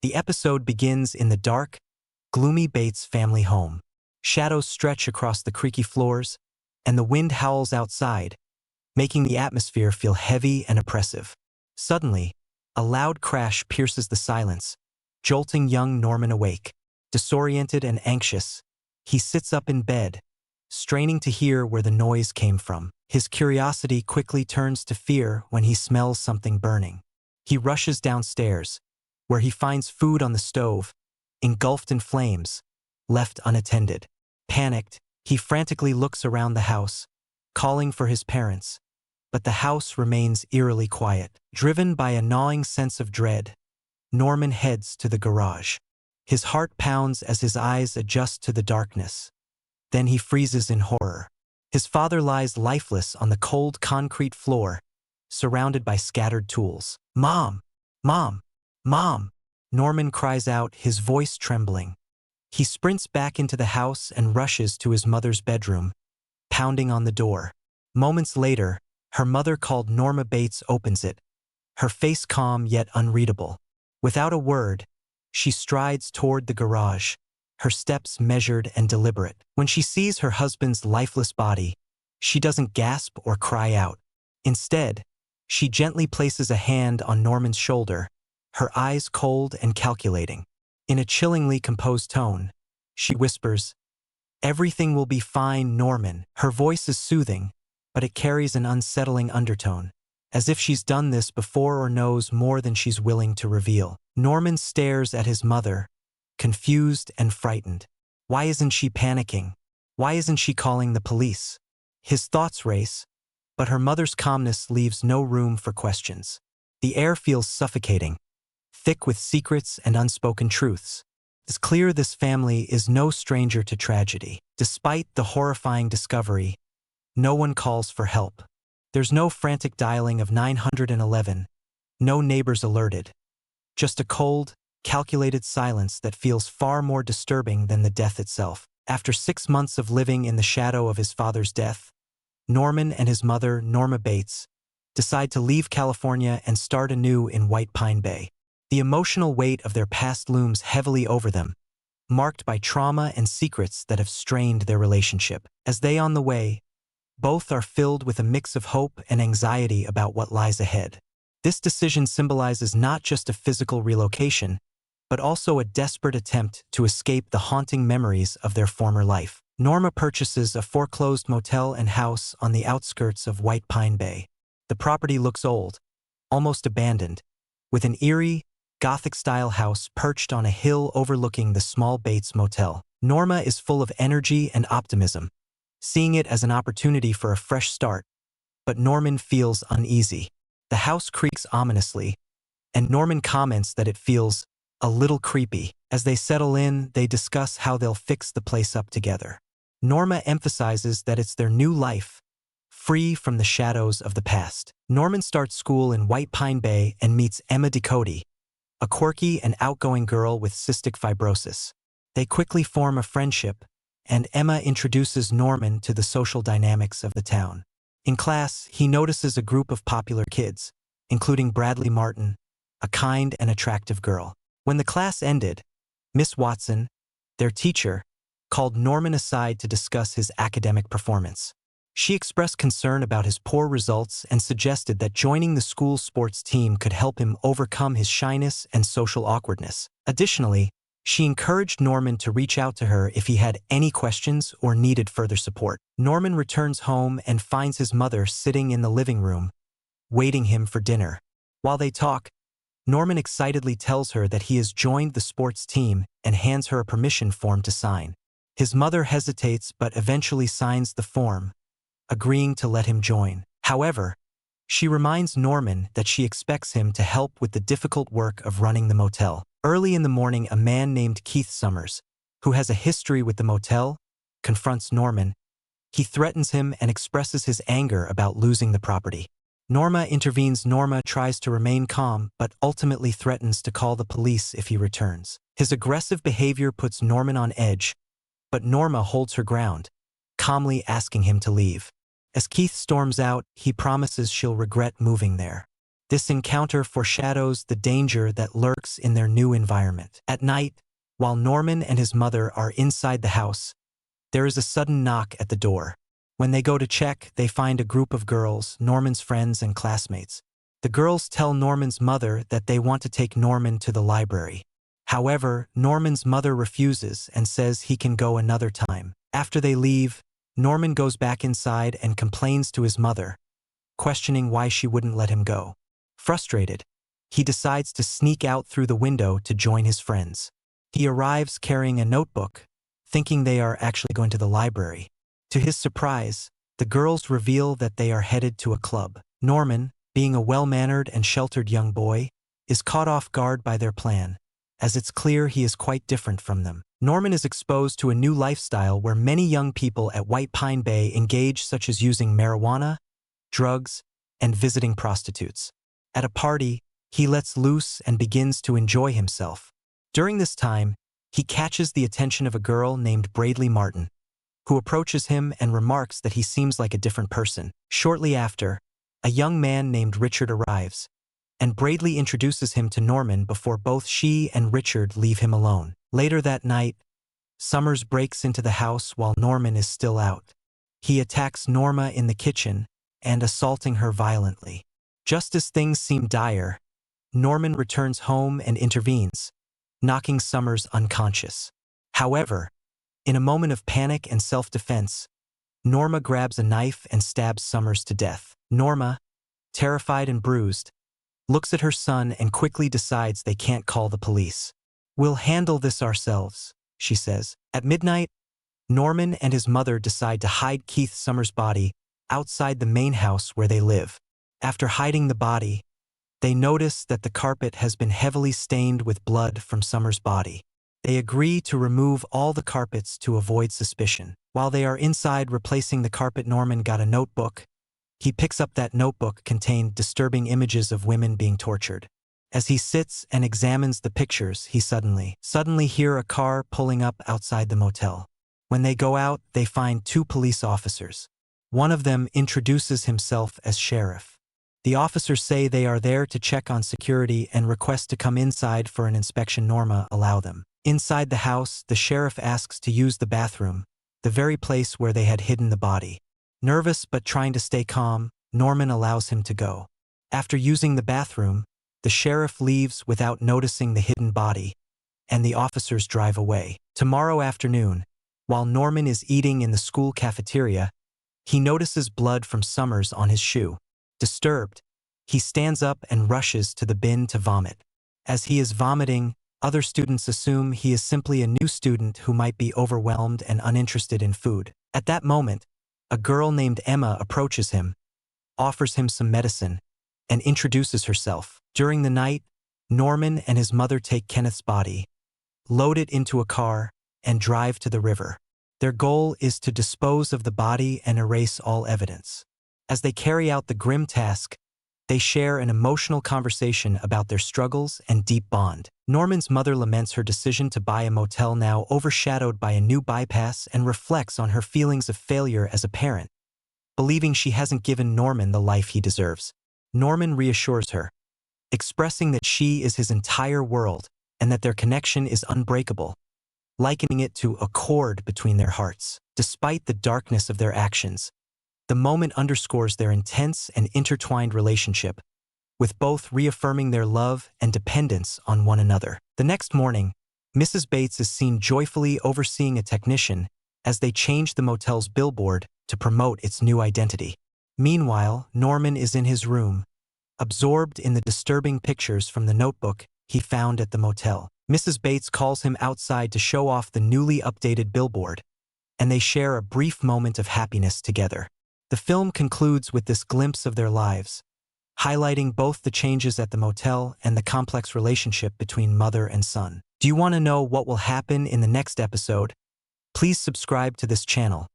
The episode begins in the dark, gloomy Bates family home. Shadows stretch across the creaky floors, and the wind howls outside, making the atmosphere feel heavy and oppressive. Suddenly, a loud crash pierces the silence, jolting young Norman awake. Disoriented and anxious, he sits up in bed, straining to hear where the noise came from. His curiosity quickly turns to fear when he smells something burning. He rushes downstairs, where he finds food on the stove, engulfed in flames, left unattended. Panicked, he frantically looks around the house, calling for his parents, but the house remains eerily quiet. Driven by a gnawing sense of dread, Norman heads to the garage. His heart pounds as his eyes adjust to the darkness. Then he freezes in horror. His father lies lifeless on the cold concrete floor, surrounded by scattered tools. "Mom! Mom! Mom!" Norman cries out, his voice trembling. He sprints back into the house and rushes to his mother's bedroom, pounding on the door. Moments later, her mother, called Norma Bates, opens it, her face calm yet unreadable. Without a word, she strides toward the garage, her steps measured and deliberate. When she sees her husband's lifeless body, she doesn't gasp or cry out. Instead, she gently places a hand on Norman's shoulder, her eyes cold and calculating. In a chillingly composed tone, she whispers, "Everything will be fine, Norman." Her voice is soothing, but it carries an unsettling undertone, as if she's done this before or knows more than she's willing to reveal. Norman stares at his mother, confused and frightened. Why isn't she panicking? Why isn't she calling the police? His thoughts race, but her mother's calmness leaves no room for questions. The air feels suffocating, thick with secrets and unspoken truths. It's clear this family is no stranger to tragedy. Despite the horrifying discovery, no one calls for help. There's no frantic dialing of 911, no neighbors alerted. Just a cold, calculated silence that feels far more disturbing than the death itself. After 6 months of living in the shadow of his father's death, Norman and his mother, Norma Bates, decide to leave California and start anew in White Pine Bay. The emotional weight of their past looms heavily over them, marked by trauma and secrets that have strained their relationship. As they on the way, both are filled with a mix of hope and anxiety about what lies ahead. This decision symbolizes not just a physical relocation, but also a desperate attempt to escape the haunting memories of their former life. Norma purchases a foreclosed motel and house on the outskirts of White Pine Bay. The property looks old, almost abandoned, with an eerie, Gothic-style house perched on a hill overlooking the small Bates Motel. Norma is full of energy and optimism, seeing it as an opportunity for a fresh start, but Norman feels uneasy. The house creaks ominously, and Norman comments that it feels a little creepy. As they settle in, they discuss how they'll fix the place up together. Norma emphasizes that it's their new life, free from the shadows of the past. Norman starts school in White Pine Bay and meets Emma Ducote, a quirky and outgoing girl with cystic fibrosis. They quickly form a friendship, and Emma introduces Norman to the social dynamics of the town. In class, he notices a group of popular kids, including Bradley Martin, a kind and attractive girl. When the class ended, Miss Watson, their teacher, called Norman aside to discuss his academic performance. She expressed concern about his poor results and suggested that joining the school sports team could help him overcome his shyness and social awkwardness. Additionally, she encouraged Norman to reach out to her if he had any questions or needed further support. Norman returns home and finds his mother sitting in the living room, waiting him for dinner. While they talk, Norman excitedly tells her that he has joined the sports team and hands her a permission form to sign. His mother hesitates but eventually signs the form, agreeing to let him join. However, she reminds Norman that she expects him to help with the difficult work of running the motel. Early in the morning, a man named Keith Summers, who has a history with the motel, confronts Norman. He threatens him and expresses his anger about losing the property. Norma intervenes. Norma tries to remain calm, but ultimately threatens to call the police if he returns. His aggressive behavior puts Norman on edge, but Norma holds her ground, calmly asking him to leave. As Keith storms out, he promises she'll regret moving there. This encounter foreshadows the danger that lurks in their new environment. At night, while Norman and his mother are inside the house, there is a sudden knock at the door. When they go to check, they find a group of girls, Norman's friends and classmates. The girls tell Norman's mother that they want to take Norman to the library. However, Norman's mother refuses and says he can go another time. After they leave, Norman goes back inside and complains to his mother, questioning why she wouldn't let him go. Frustrated, he decides to sneak out through the window to join his friends. He arrives carrying a notebook, thinking they are actually going to the library. To his surprise, the girls reveal that they are headed to a club. Norman, being a well-mannered and sheltered young boy, is caught off guard by their plan, as it's clear he is quite different from them. Norman is exposed to a new lifestyle where many young people at White Pine Bay engage, such as using marijuana, drugs, and visiting prostitutes. At a party, he lets loose and begins to enjoy himself. During this time, he catches the attention of a girl named Bradley Martin, who approaches him and remarks that he seems like a different person. Shortly after, a young man named Richard arrives, and Bradley introduces him to Norman before both she and Richard leave him alone. Later that night, Summers breaks into the house while Norman is still out. He attacks Norma in the kitchen and assaulting her violently. Just as things seem dire, Norman returns home and intervenes, knocking Summers unconscious. However, in a moment of panic and self-defense, Norma grabs a knife and stabs Summers to death. Norma, terrified and bruised, looks at her son and quickly decides they can't call the police. "We'll handle this ourselves," she says. At midnight, Norman and his mother decide to hide Keith Summers' body outside the main house where they live. After hiding the body, they notice that the carpet has been heavily stained with blood from Summers' body. They agree to remove all the carpets to avoid suspicion. While they are inside replacing the carpet, Norman got a notebook. He picks up that notebook contained disturbing images of women being tortured. As he sits and examines the pictures, he suddenly hear a car pulling up outside the motel. When they go out, they find two police officers. One of them introduces himself as sheriff. The officers say they are there to check on security and request to come inside for an inspection. Norma allows them. Inside the house, the sheriff asks to use the bathroom, the very place where they had hidden the body. Nervous but trying to stay calm, Norman allows him to go. After using the bathroom, the sheriff leaves without noticing the hidden body, and the officers drive away. Tomorrow afternoon, while Norman is eating in the school cafeteria, he notices blood from Summers on his shoe. Disturbed, he stands up and rushes to the bin to vomit. As he is vomiting, other students assume he is simply a new student who might be overwhelmed and uninterested in food. At that moment, a girl named Emma approaches him, offers him some medicine, and introduces herself. During the night, Norman and his mother take Kenneth's body, load it into a car, and drive to the river. Their goal is to dispose of the body and erase all evidence. As they carry out the grim task, they share an emotional conversation about their struggles and deep bond. Norman's mother laments her decision to buy a motel, now overshadowed by a new bypass, and reflects on her feelings of failure as a parent, believing she hasn't given Norman the life he deserves. Norman reassures her, expressing that she is his entire world and that their connection is unbreakable, likening it to a cord between their hearts. Despite the darkness of their actions, the moment underscores their intense and intertwined relationship, with both reaffirming their love and dependence on one another. The next morning, Mrs. Bates is seen joyfully overseeing a technician as they change the motel's billboard to promote its new identity. Meanwhile, Norman is in his room, absorbed in the disturbing pictures from the notebook he found at the motel. Mrs. Bates calls him outside to show off the newly updated billboard, and they share a brief moment of happiness together. The film concludes with this glimpse of their lives, highlighting both the changes at the motel and the complex relationship between mother and son. Do you want to know what will happen in the next episode? Please subscribe to this channel.